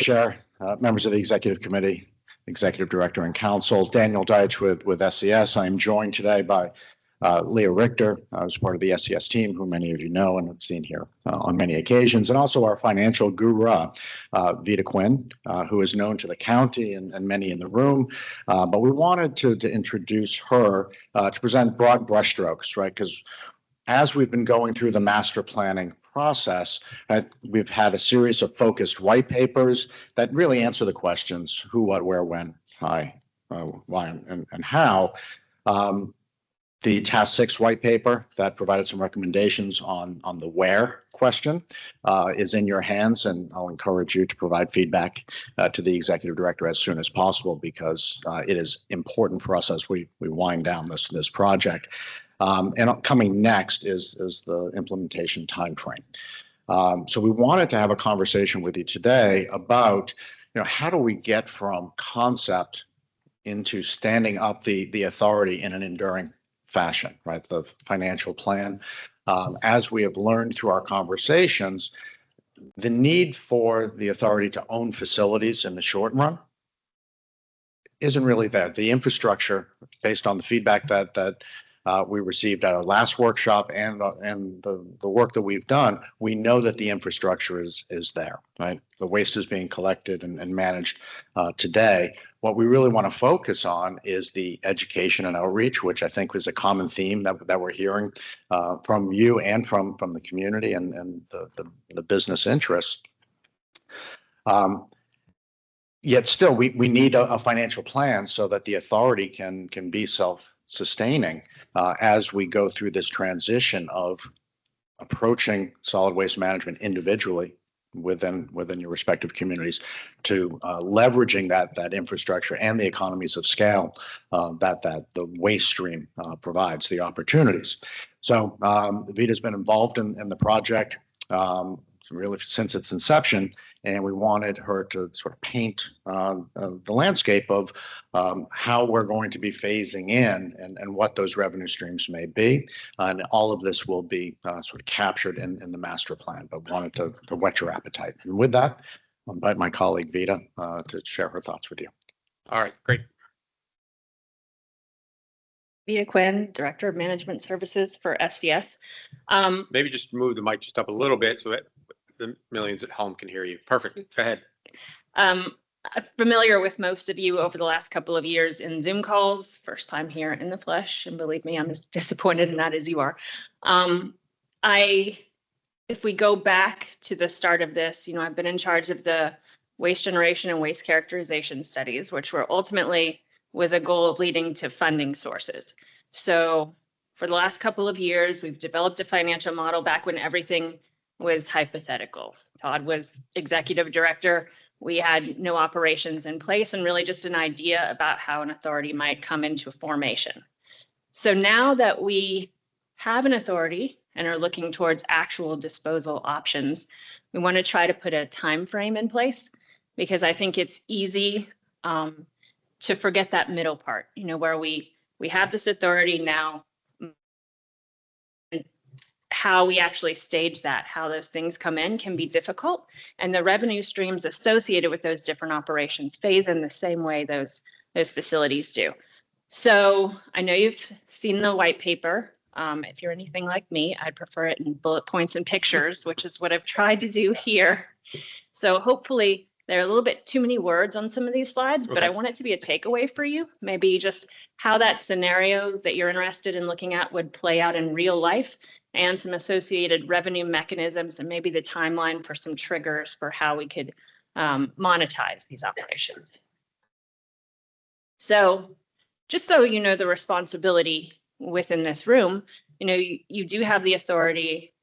Chair, members of the Executive Committee, Executive Director and Council, Daniel Deitch with SES. I am joined today by Leah Richter, who's part of the SES team, who many of you know and have seen here on many occasions, and also our financial guru, Vita Quinn, who is known to the county and many in the room. But we wanted to introduce her to present broad brushstrokes, right? Because as we've been going through the master planning process, we've had a series of focused white papers that really answer the questions: who, what, where, when, why, and how. The Task 6 white paper that provided some recommendations on the where question is in your hands, and I'll encourage you to provide feedback to the executive director as soon as possible, because it is important for us as we wind down this project. And coming next is the implementation timeframe. So we wanted to have a conversation with you today about, how do we get from concept into standing up the authority in an enduring fashion, right? The financial plan. As we have learned through our conversations, the need for the authority to own facilities in the short run isn't really there. The infrastructure, based on the feedback that we received at our last workshop and the work that we've done, we know that the infrastructure is there, right? The waste is being collected and managed today. What we really want to focus on is the education and outreach, which I think was a common theme that we're hearing from you and from the community and the business interests. Yet still, we need a financial plan so that the authority can be self-sustaining as we go through this transition of approaching solid waste management individually within your respective communities, to leveraging that infrastructure and the economies of scale that the waste stream provides the opportunities. So Vita's been involved in the project really since its inception, and we wanted her to sort of paint the landscape of how we're going to be phasing in and what those revenue streams may be. And all of this will be sort of captured in the master plan, but wanted to whet your appetite. And with that, I'll invite my colleague Vita to share her thoughts with you. All right, great. Vita Quinn, Director of Management Services for SES. Maybe just move the mic just up a little bit so that the millions at home can hear you. Perfect. Go ahead. I'm familiar with most of you over the last couple of years in Zoom calls, first time here in the flesh, and believe me, I'm as disappointed in that as you are. If we go back to the start of this, I've been in charge of the waste generation and waste characterization studies, which were ultimately with a goal of leading to funding sources. So for the last couple of years, we've developed a financial model back when everything was hypothetical. Todd was executive director. We had no operations in place and really just an idea about how an authority might come into formation. So now that we have an authority and are looking towards actual disposal options, we want to try to put a time frame in place, because I think it's easy to forget that middle part, where we have this authority now. How we actually stage that, how those things come in, can be difficult, and the revenue streams associated with those different operations phase in the same way those facilities do. So I know you've seen the white paper. If you're anything like me, I'd prefer it in bullet points and pictures, which is what I've tried to do here. So hopefully there are a little bit too many words on some of these slides, but I want it to be a takeaway for you. Maybe just how that scenario that you're interested in looking at would play out in real life, and some associated revenue mechanisms, and maybe the timeline for some triggers for how we could monetize these operations. So just so you know the responsibility within this room, you do have the authority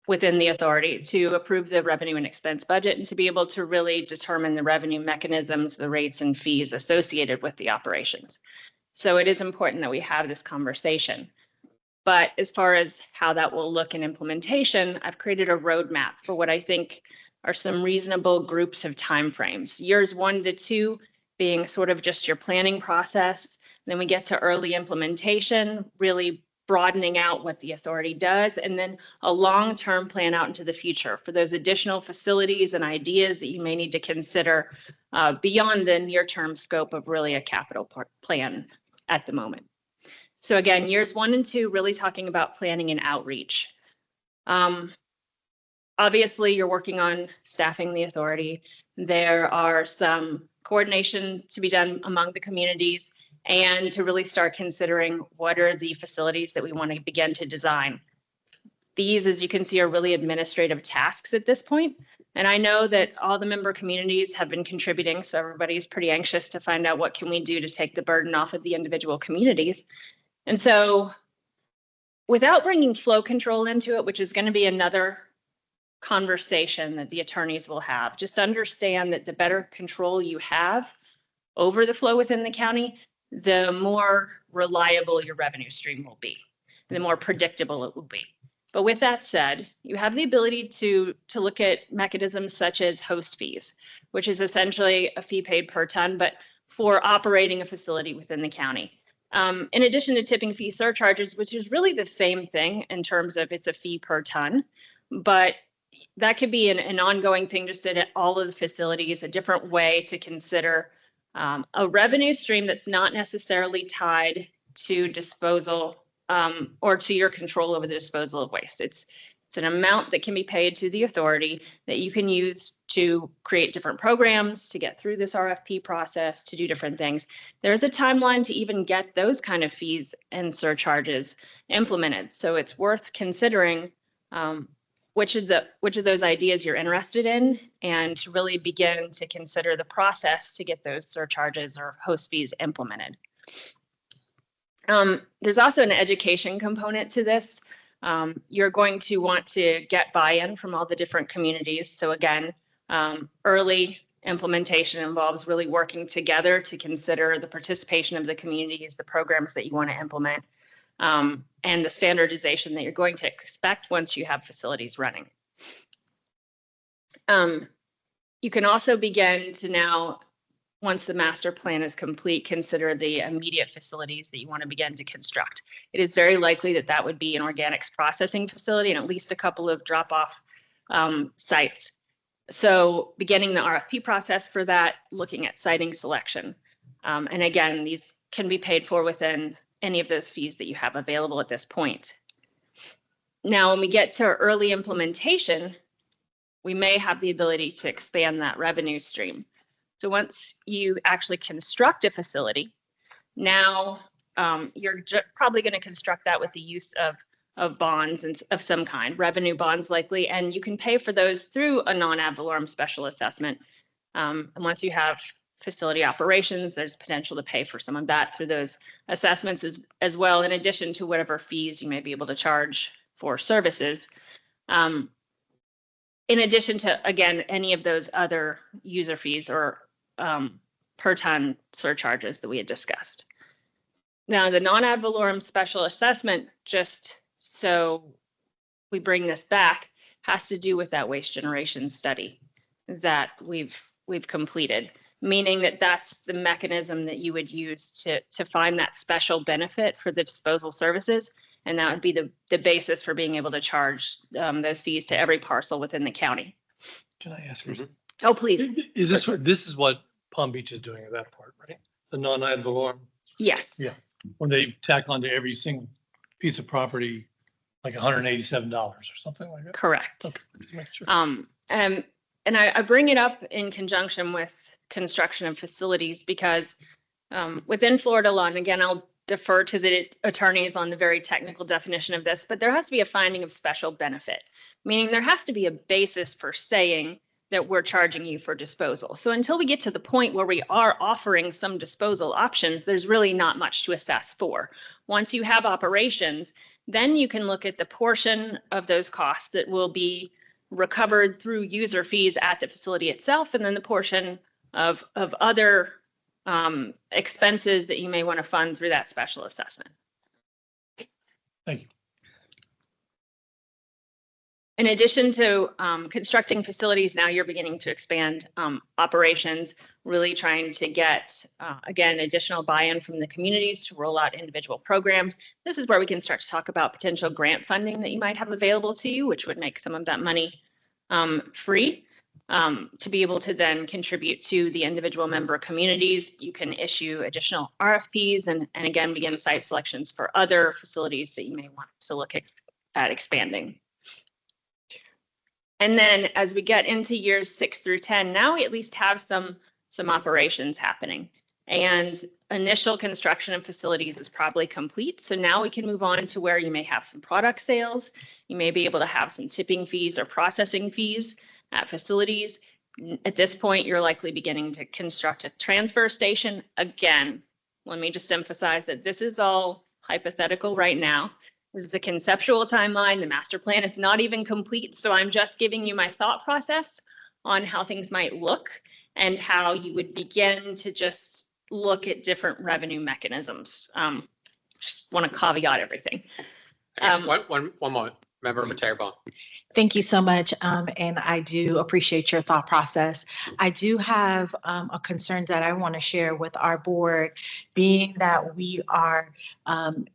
within the authority to approve the revenue and expense budget, and to be able to really determine the revenue mechanisms, the rates and fees associated with the operations. So it is important that we have this conversation. But as far as how that will look in implementation, I've created a roadmap for what I think are some reasonable groups of timeframes. Years 1 to 2 being sort of just your planning process. Then we get to early implementation, really broadening out what the authority does, and then a long-term plan out into the future for those additional facilities and ideas that you may need to consider beyond the near-term scope of really a capital plan at the moment. So again, years 1 and 2, really talking about planning and outreach. Obviously, you're working on staffing the authority. There are some coordination to be done among the communities and to really start considering what are the facilities that we want to begin to design. These, as you can see, are really administrative tasks at this point. And I know that all the member communities have been contributing, so everybody's pretty anxious to find out what can we do to take the burden off of the individual communities. And so without bringing flow control into it, which is going to be another conversation that the attorneys will have, just understand that the better control you have over the flow within the county, the more reliable your revenue stream will be, and the more predictable it will be. But with that said, you have the ability to look at mechanisms such as host fees, which is essentially a fee paid per ton, but for operating a facility within the county. In addition to tipping fee surcharges, which is really the same thing in terms of it's a fee per ton, but that could be an ongoing thing just at all of the facilities, a different way to consider a revenue stream that's not necessarily tied to disposal or to your control over the disposal of waste. It's an amount that can be paid to the authority that you can use to create different programs, to get through this RFP process, to do different things. There's a timeline to even get those kind of fees and surcharges implemented. So it's worth considering which of those ideas you're interested in, and to really begin to consider the process to get those surcharges or host fees implemented. There's also an education component to this. You're going to want to get buy-in from all the different communities. So again, early implementation involves really working together to consider the participation of the communities, the programs that you want to implement, and the standardization that you're going to expect once you have facilities running. You can also begin to now, once the master plan is complete, consider the immediate facilities that you want to begin to construct. It is very likely that that would be an organics processing facility and at least a couple of drop-off sites. So beginning the RFP process for that, looking at siting selection. And again, these can be paid for within any of those fees that you have available at this point. Now, when we get to early implementation, we may have the ability to expand that revenue stream. So once you actually construct a facility, now you're probably going to construct that with the use of bonds and of some kind, revenue bonds likely, and you can pay for those through a non-ad valorem special assessment. And once you have facility operations, there's potential to pay for some of that through those assessments as well, in addition to whatever fees you may be able to charge for services. In addition to, again, any of those other user fees or per ton surcharges that we had discussed. Now, the non-ad valorem special assessment, just so we bring this back, has to do with that waste generation study that we've completed, meaning that that's the mechanism that you would use to find that special benefit for the disposal services. And that would be the basis for being able to charge those fees to every parcel within the county. Can I ask for something? Oh, please. Is this is what Palm Beach is doing at that part, right? The non-ad valorem, Yes. Yeah. When they tack onto every single piece of property, like $187 or something like that? Correct. Okay, just make sure. And I bring it up in conjunction with construction of facilities because within Florida law, and again, I'll defer to the attorneys on the very technical definition of this, but there has to be a finding of special benefit, meaning there has to be a basis for saying that we're charging you for disposal. So until we get to the point where we are offering some disposal options, there's really not much to assess for. Once you have operations, then you can look at the portion of those costs that will be recovered through user fees at the facility itself, and then the portion of other expenses that you may want to fund through that special assessment. Thank you. In addition to constructing facilities, now you're beginning to expand operations, really trying to get, again, additional buy-in from the communities to roll out individual programs. This is where we can start to talk about potential grant funding that you might have available to you, which would make some of that money free to be able to then contribute to the individual member communities. You can issue additional RFPs and again, begin site selections for other facilities that you may want to look at expanding. And then as we get into years 6 through 10, now we at least have some operations happening. And initial construction of facilities is probably complete. So now we can move on to where you may have some product sales. You may be able to have some tipping fees or processing fees at facilities. At this point, you're likely beginning to construct a transfer station. Again, let me just emphasize that this is all hypothetical right now. This is a conceptual timeline. The master plan is not even complete. So I'm just giving you my thought process on how things might look and how you would begin to just look at different revenue mechanisms. Just want to caveat everything. One moment, Member Matera-Bond. Thank you so much. And I do appreciate your thought process. I do have a concern that I want to share with our board, being that we are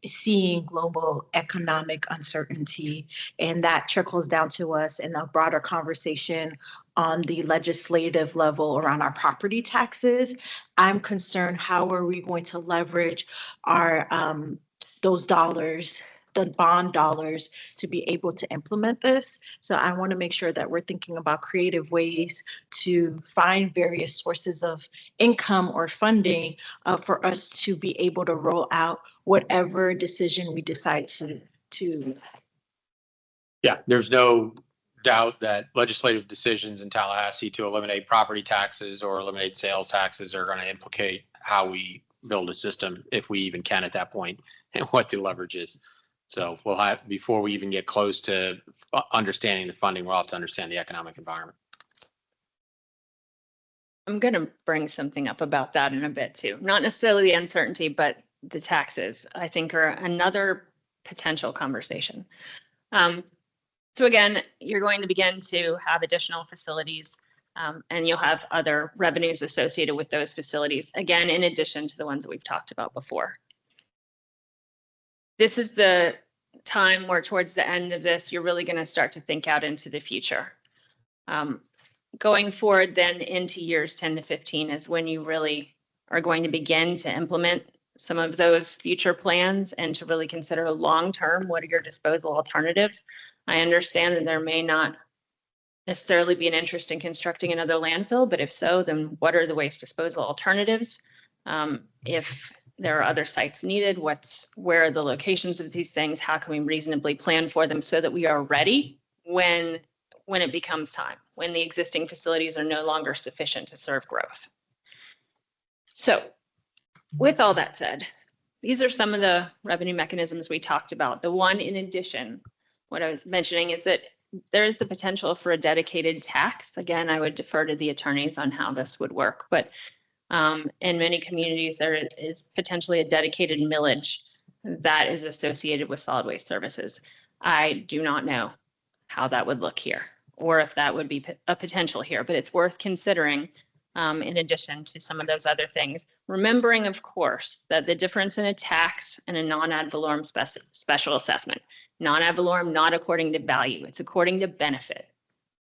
seeing global economic uncertainty, and that trickles down to us in a broader conversation on the legislative level around our property taxes. I'm concerned, how are we going to leverage our those dollars, the bond dollars, to be able to implement this. So I want to make sure that we're thinking about creative ways to find various sources of income or funding for us to be able to roll out whatever decision we decide to. Yeah, there's no doubt that legislative decisions in Tallahassee to eliminate property taxes or eliminate sales taxes are going to implicate how we build a system, if we even can at that point, and what the leverage is. So we'll have, before we even get close to understanding the funding, we'll have to understand the economic environment. I'm going to bring something up about that in a bit too. Not necessarily the uncertainty, but the taxes, I think, are another potential conversation. So again, you're going to begin to have additional facilities and you'll have other revenues associated with those facilities, again, in addition to the ones that we've talked about before. This is the time where towards the end of this, you're really going to start to think out into the future. Going forward then into years 10 to 15 is when you really are going to begin to implement some of those future plans and to really consider long-term, what are your disposal alternatives? I understand that there may not necessarily be an interest in constructing another landfill, but if so, then what are the waste disposal alternatives? If there are other sites needed, where are the locations of these things? How can we reasonably plan for them so that we are ready when it becomes time, when the existing facilities are no longer sufficient to serve growth? So with all that said, these are some of the revenue mechanisms we talked about. The one in addition, what I was mentioning is that there is the potential for a dedicated tax. Again, I would defer to the attorneys on how this would work, but in many communities, there is potentially a dedicated millage that is associated with solid waste services. I do not know how that would look here or if that would be a potential here, but it's worth considering in addition to some of those other things. Remembering, of course, that the difference in a tax and a non-ad valorem special assessment, non-ad valorem, not according to value, it's according to benefit.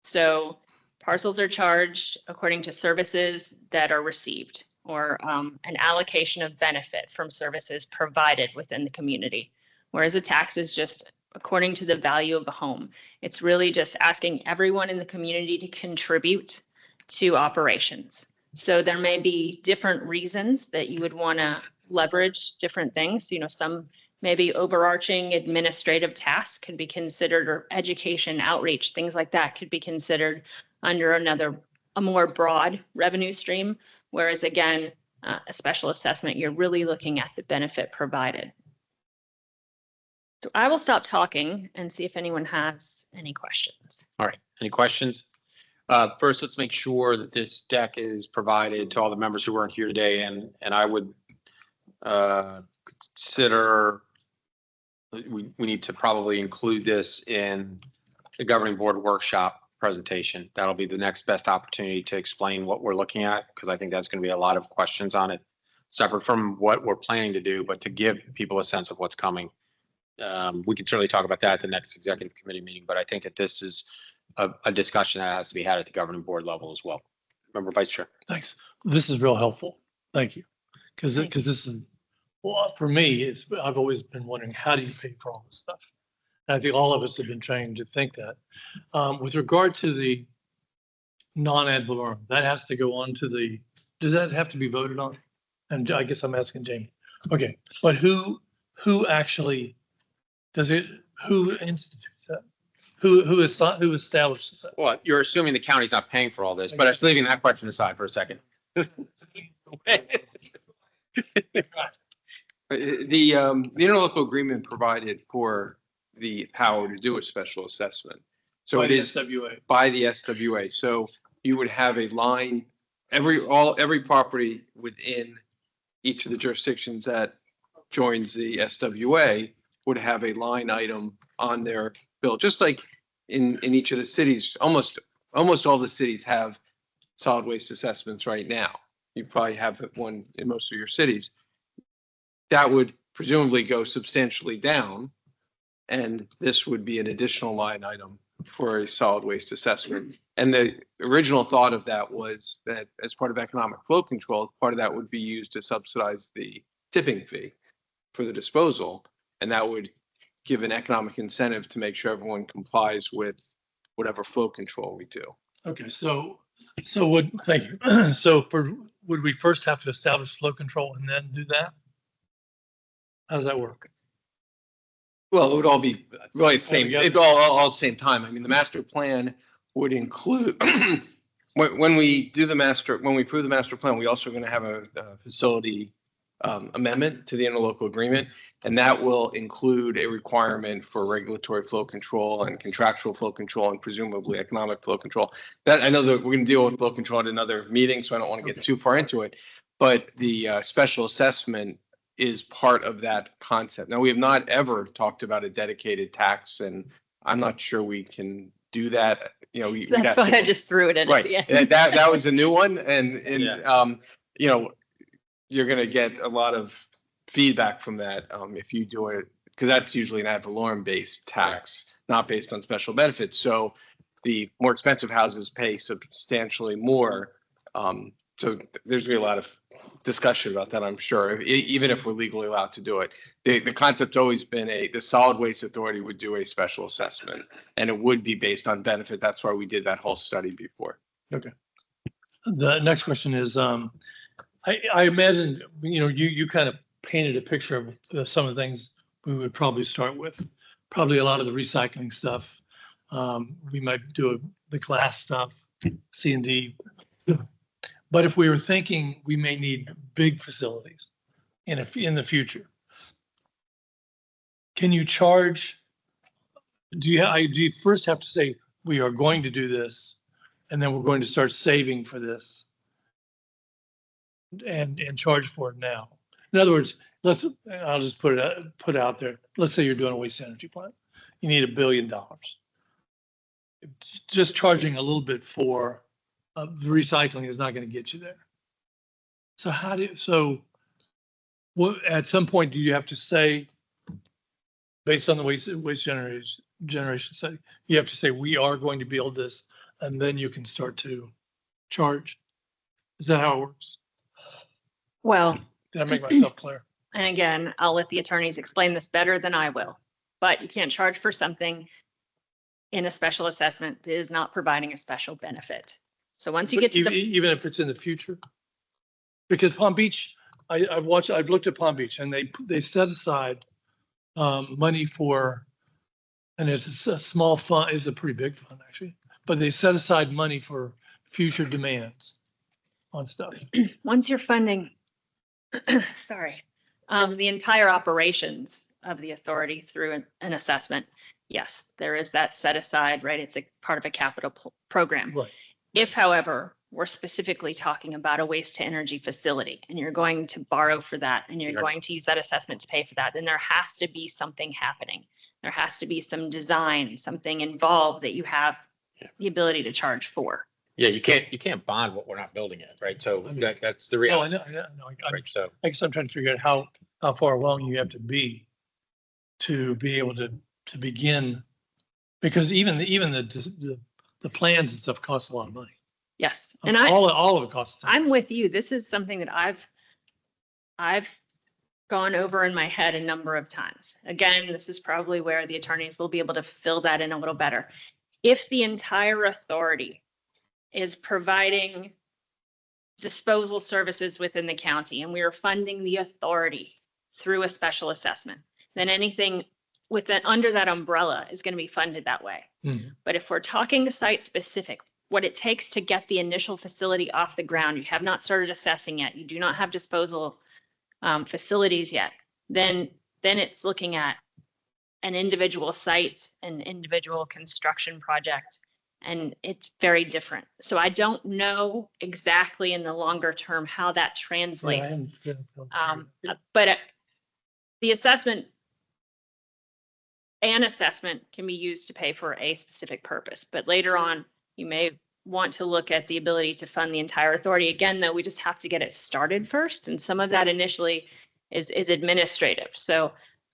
So parcels are charged according to services that are received or an allocation of benefit from services provided within the community, whereas a tax is just according to the value of a home. It's really just asking everyone in the community to contribute to operations. So there may be different reasons that you would want to leverage different things. You know, some maybe overarching administrative tasks could be considered, or education, outreach, things like that could be considered under a more broad revenue stream. Whereas again, a special assessment, you're really looking at the benefit provided. So I will stop talking and see if anyone has any questions. All right, any questions? First, let's make sure that this deck is provided to all the members who weren't here today, and I would consider we need to probably include this in the governing board workshop presentation. That'll be the next best opportunity to explain what we're looking at, because I think that's going to be a lot of questions on it, separate from what we're planning to do, but to give people a sense of what's coming. We can certainly talk about that at the next executive committee meeting, but I think that this is a discussion that has to be had at the governing board level as well. Member Vice Chair. Thanks. This is real helpful. Thank you. Because Thank this is, well, for me, I've always been wondering, how do you pay for all this stuff? And I think all of us have been trained to think that. With regard to the non-ad valorem, that has to go on to does that have to be voted on? And I guess I'm asking Jamie. Okay, but who actually who institutes that? Who establishes that? Well, you're assuming the county's not paying for all this, but I was leaving that question aside for a second. The interlocal agreement provided for the power to do a special assessment. So By it the is SWA. by the SWA. So you would have a line, every property within each of the jurisdictions that joins the SWA would have a line item on their bill, just like in each of the cities. Almost all the cities have solid waste assessments right now. You probably have one in most of your cities. That would presumably go substantially down, and this would be an additional line item for a solid waste assessment. And the original thought of that was that as part of economic flow control, part of that would be used to subsidize the tipping fee for the disposal, and that would give an economic incentive to make sure everyone complies with whatever flow control we do. Okay, so thank you. So would we first have to establish flow control and then do that? How does that work? Well, it would all be really the same, Altogether. it all at the same time. I mean, the master plan would include, when we approve the master plan, we also are going to have a facility amendment to the interlocal agreement, and that will include a requirement for regulatory flow control and contractual flow control and presumably economic flow control. That I know that we're going to deal with flow control at another meeting, so I don't want to get too far into it, but the special assessment is part of that concept. Now, we have not ever talked about a dedicated tax, and I'm not sure we can do that. You know, we'd That's have why to- I just threw it in at the Right, end. that was a new one, and Yeah. you know, you're gonna get a lot of feedback from that if you do it, because that's usually an ad valorem based tax, not based on special benefits. So the more expensive houses pay substantially more. So there's gonna be a lot of discussion about that, I'm sure, even if we're legally allowed to do it. The concept's always been the solid waste authority would do a special assessment, and it would be based on benefit. That's why we did that whole study before. The next question is, I imagine, you kind of painted a picture of some of the things we would probably start with. Probably a lot of the recycling stuff. We might do the glass stuff, C&D. But if we were thinking we may need big facilities in the future, can you charge? Do you first have to say we are going to do this, and then we're going to start saving for this, and charge for it now? In other words, I'll just put it out there. Let's say you're doing a waste energy plant. You need $1 billion. Just charging a little bit for the recycling is not going to get you there. So what, at some point, do you have to say, based on the waste generation study, you have to say, we are going to build this, and then you can start to charge? Is that how it works? Well, Did I make myself clear? and again, I'll let the attorneys explain this better than I will, but you can't charge for something in a special assessment that is not providing a special benefit. So once you get to the, Even if it's in the future? Because Palm Beach, I've looked at Palm Beach, and they set aside money for, and it's a small fund, it's a pretty big fund actually, but they set aside money for future demands on stuff. once you're funding, sorry, the entire operations of the authority through an assessment, yes, there is that set aside, right? It's a part of a capital program. Right. If, however, we're specifically talking about a waste to energy facility, and you're going to borrow for that, and you're Right. going to use that assessment to pay for that, then there has to be something happening. There has to be some design, something involved that you have Yeah. the ability to charge for. Yeah, you can't bond what we're not building yet, right? So I mean- that's the No, reality, I know. right? So, I guess I'm trying to figure out how far along you have to be able to begin. Because even the plans and stuff cost a lot of money. Yes. And All of it costs. a ton. I'm with you. This is something that I've gone over in my head a number of times. Again, this is probably where the attorneys will be able to fill that in a little better. If the entire authority is providing disposal services within the county and we are funding the authority through a special assessment, then anything under that umbrella is going to be funded that way. Mhm. But if we're talking site specific, what it takes to get the initial facility off the ground, you have not started assessing yet, you do not have disposal facilities yet, then it's looking at an individual site, an individual construction project, and it's very different. So I don't know exactly in the longer term how that Yeah, I translates. haven't- But the assessment, an assessment can be used to pay for a specific purpose, but later on, you may want to look at the ability to fund the entire authority. Again, though, we just have to get it started first, and some of that initially is administrative. So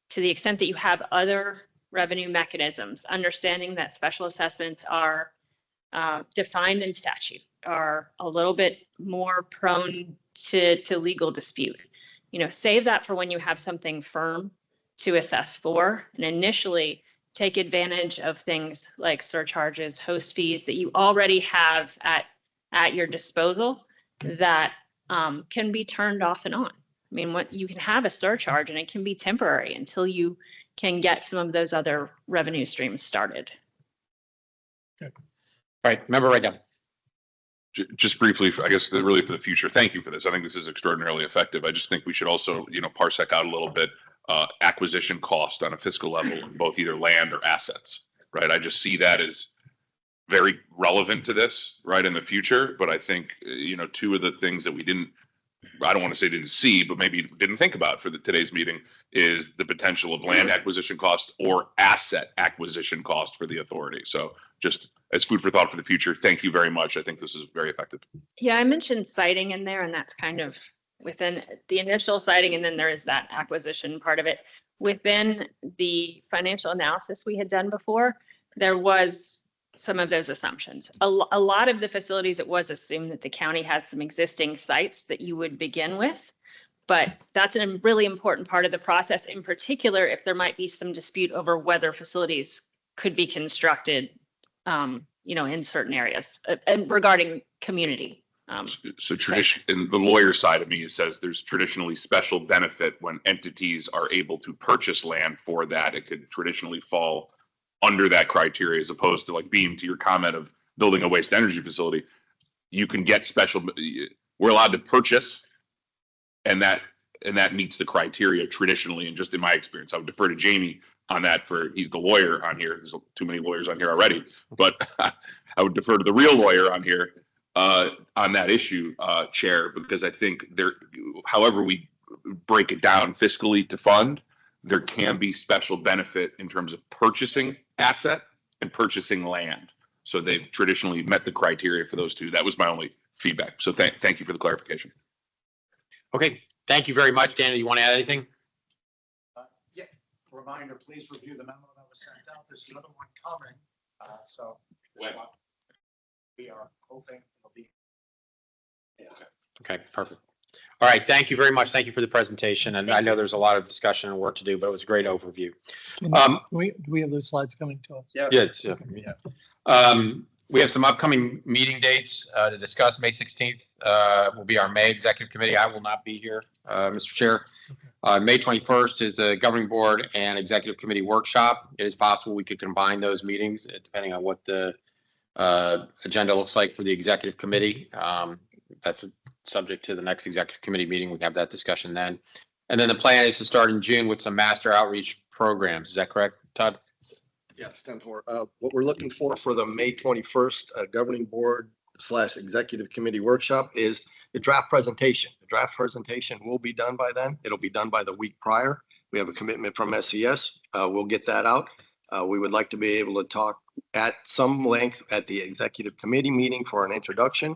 to the extent that you have other revenue mechanisms, understanding that special assessments are defined in statute, are a little bit more prone to legal dispute. Save that for when you have something firm to assess for, and initially take advantage of things like surcharges, host fees that you already have at your disposal that can be turned off and on. I mean, what you can have a surcharge and it can be temporary until you can get some of those other revenue streams started. all right, member right now. Just briefly, I guess, really for the future, thank you for this. I think this is extraordinarily effective. I just think we should also, parsec out a little bit, acquisition cost on a fiscal level, in both either land or assets, right? I just see that as very relevant to this, right, in the future. But I think, two of the things that I don't want to say didn't see, but maybe didn't think about for today's meeting is the potential of land acquisition cost or asset acquisition cost for the authority. So just as food for thought for the future, thank you very much. I think this is very effective. Yeah, I mentioned siting in there, and that's kind of within the initial siting, and then there is that acquisition part of it. Within the financial analysis we had done before, there was some of those assumptions. A lot of the facilities, it was assumed that the county has some existing sites that you would begin with, but that's a really important part of the process, in particular if there might be some dispute over whether facilities could be constructed in certain areas and regarding community. So tradition, in the lawyer side of me, it says there's traditionally special benefit when entities are able to purchase land for that. It could traditionally fall under that criteria, as opposed to, like, being to your comment of building a waste energy facility. You can get we're allowed to purchase, and that meets the criteria traditionally. And just in my experience, I would defer to Jamie on that, he's the lawyer on here. There's too many lawyers on here already, but I would defer to the real lawyer on here on that issue, Chair, because I think however we break it down fiscally to fund, there can be special benefit in terms of purchasing asset and purchasing land. So they've traditionally met the criteria for those two. That was my only feedback. So thank you for the clarification. Okay, thank you very much. Daniel, you want to add anything? Yeah, reminder, please review the memo that was sent out. There's another one coming. So When? we are hoping it'll be. Okay, perfect. All right, thank you very much. Thank you for the presentation. And I know there's a lot of discussion and work to do, but it was a great overview. Do we have those slides coming to us? Yeah. We have some upcoming meeting dates to discuss. May 16th will be our May Executive Committee. I will not be here, Mr. Chair. May 21st is the Governing Board and Executive Committee Workshop. It is possible we could combine those meetings depending on what the agenda looks like for the Executive Committee. That's subject to the next Executive Committee meeting. We have that discussion then. And then the plan is to start in June with some master outreach programs. Is that correct, Todd? Yes, 10-4. What we're looking for the May 21st Governing Board / Executive Committee Workshop is the draft presentation. The draft presentation will be done by then. It'll be done by the week prior. We have a commitment from SES. We'll get that out. We would like to be able to talk at some length at the executive committee meeting for an introduction,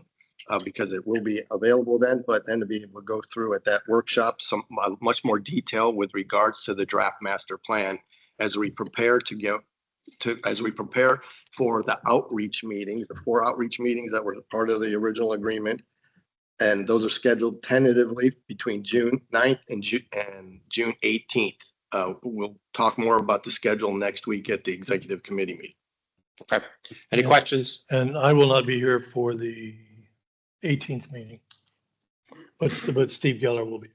because it will be available then, but then to be able to go through at that workshop some much more detail with regards to the draft master plan as we prepare for the outreach meetings, the 4 outreach meetings that were part of the original agreement. And those are scheduled tentatively between June 9th and June 18th. We'll talk more about the schedule next week at the executive committee meeting. Okay. Any Yeah. questions? And I will not be here for the 18th meeting. But Steve Geller will be.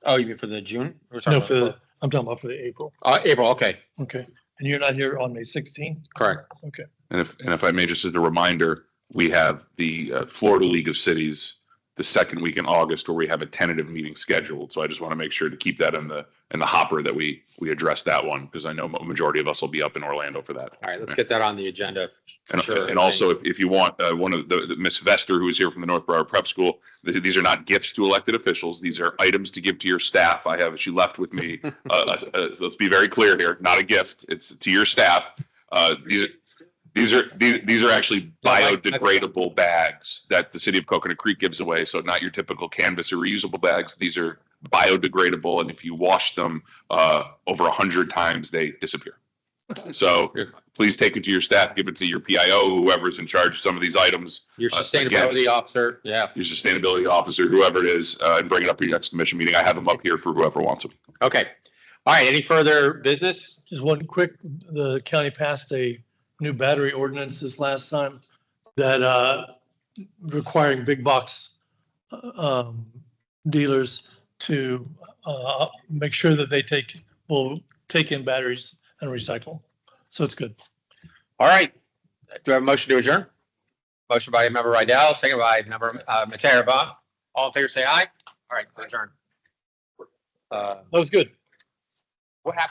Oh, you mean for the June? We're talking No, about- I'm talking about for the April. April, okay, Okay. And you're not here on May 16th? correct. Okay. And if I may, just as a reminder, we have the Florida League of Cities the second week in August where we have a tentative meeting scheduled. So I just want to make sure to keep that in the hopper that we address that one, because I know a majority of us will be up in Orlando for that. All right, let's get that on the agenda. for And, sure. and also, if you want, one of the Miss Vester, who is here from the North Broward Prep School, these are not gifts to elected officials. These are items to give to your staff. She left with me. Let's be very clear here, not a gift. It's to your staff. These are actually biodegradable bags that the city of Coconut Creek gives away. So not your typical canvas or reusable bags. These are biodegradable, and if you wash them over 100 times, they disappear. So please take it to your staff, give it to your PIO, whoever's in charge of some of these items, Your sustainability officer, yeah. your sustainability officer, whoever it is, and bring it up at your next commission meeting. I have them up here for whoever wants them. Okay. All right, any further business? Just one quick, the county passed a new battery ordinance this last time that requiring big box dealers to make sure that they will take in batteries and recycle. So it's good. All right. Do I have a motion to adjourn? Motion by member Rydell, second by member Matera. All in favor, say aye. All right, adjourn. That was good. What happened?